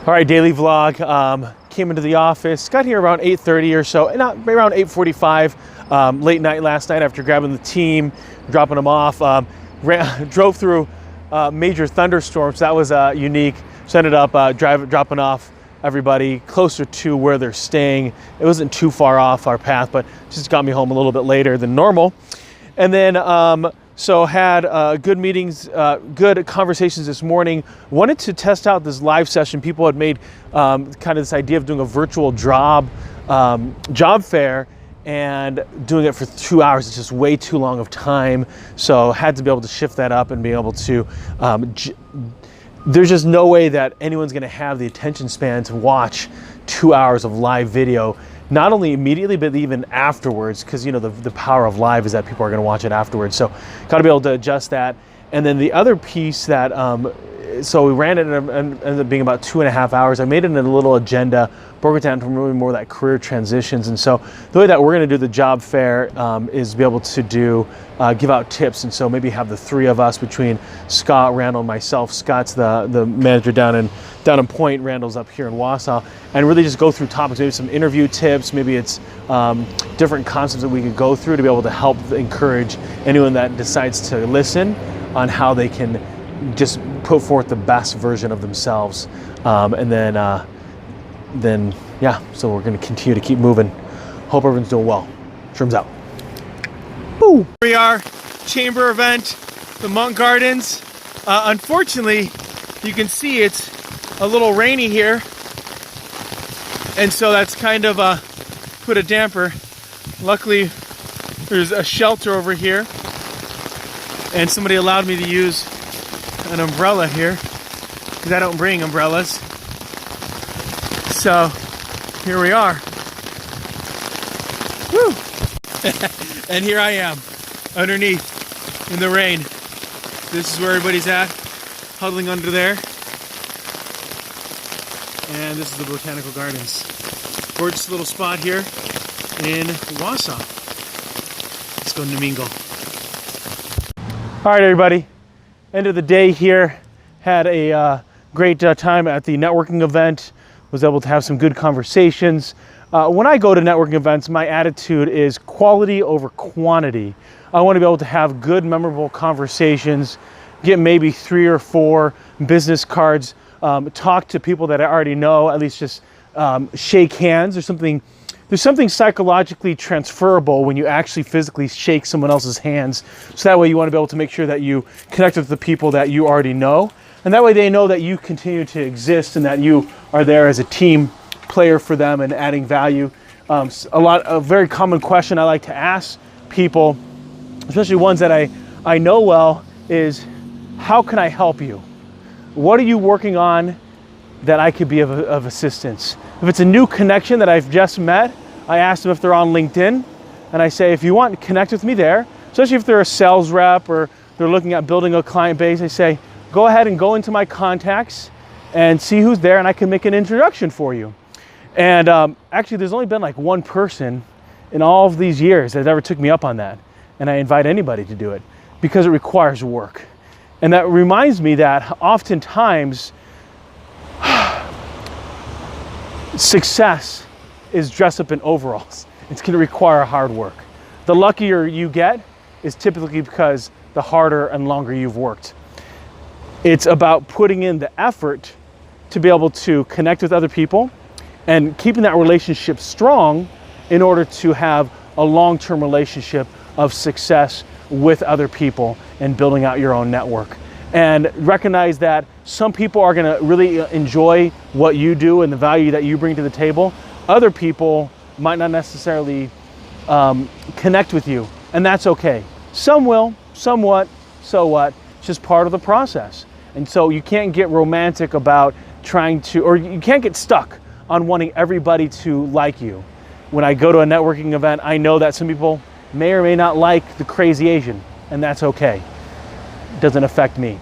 All right, daily vlog. Came into the office, got here around 8:30 or so, not around 8:45. Late night last night after grabbing the team, dropping them off. Drove through major thunderstorms. That was unique. So ended up dropping off everybody closer to where they're staying. It wasn't too far off our path, but just got me home a little bit later than normal. And then so had good meetings, good conversations this morning. Wanted to test out this live session. People had made kind of this idea of doing a virtual job fair and doing it for 2 hours. It's just way too long of time. So had to be able to shift that up and be able to, there's just no way that anyone's gonna have the attention span to watch 2 hours of live video, not only immediately, but even afterwards, because you know the power of live is that people are going to watch it afterwards. So got to be able to adjust that. And then the other piece that, so we ran it and ended up being about 2.5 hours. I made it in a little agenda, broke it down to really more that career transitions. And so the way that we're going to do the job fair is be able to do, give out tips. And so maybe have the three of us between Scott, Randall, and myself. Scott's the manager down in Point, Randall's up here in Wausau, and really just go through topics, maybe some interview tips, maybe it's different concepts that we could go through to be able to help encourage anyone that decides to listen on how they can just put forth the best version of themselves. And then yeah, so we're going to continue to keep moving. Hope everyone's doing well. Sherman's out. Woo! Here we are, chamber event, the Monk Gardens. Unfortunately, you can see it's a little rainy here, and so that's kind of put a damper. Luckily, there's a shelter over here, and somebody allowed me to use an umbrella here because I don't bring umbrellas. So here we are. Woo! And here I am underneath in the rain. This is where everybody's at, huddling under there. And this is the Botanical Gardens. Gorgeous little spot here in Wausau. Let's go mingle. All right, everybody. End of the day here. Had a great time at the networking event. Was able to have some good conversations. When I go to networking events, my attitude is quality over quantity. I want to be able to have good, memorable conversations, get maybe 3 or 4 business cards, talk to people that I already know, at least just shake hands. There's something psychologically transferable when you actually physically shake someone else's hands. So that way you want to be able to make sure that you connect with the people that you already know. And that way they know that you continue to exist and that you are there as a team player for them and adding value. A very common question I like to ask people, especially ones that I know well, is how can I help you? What are you working on that I could be of assistance? If it's a new connection that I've just met, I ask them if they're on LinkedIn, and I say, if you want to connect with me there, especially if they're a sales rep or they're looking at building a client base, I say, go ahead and go into my contacts and see who's there, and I can make an introduction for you. And actually, there's only been like one person in all of these years that ever took me up on that, and I invite anybody to do it because it requires work. And that reminds me that oftentimes success is dressed up in overalls. It's going to require hard work. The luckier you get is typically because the harder and longer you've worked. It's about putting in the effort to be able to connect with other people and keeping that relationship strong in order to have a long-term relationship of success with other people and building out your own network. And recognize that some people are going to really enjoy what you do and the value that you bring to the table. Other people might not necessarily connect with you, and that's okay. Some will, somewhat, so what? It's just part of the process. And so you can't get romantic about trying to, or you can't get stuck on wanting everybody to like you. When I go to a networking event, I know that some people may or may not like the crazy Asian, and that's okay. It doesn't affect me.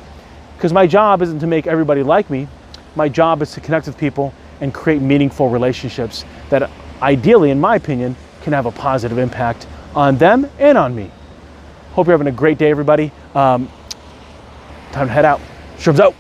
Because my job isn't to make everybody like me. My job is to connect with people and create meaningful relationships that ideally, in my opinion, can have a positive impact on them and on me. Hope you're having a great day, everybody. Time to head out. Sherman's out.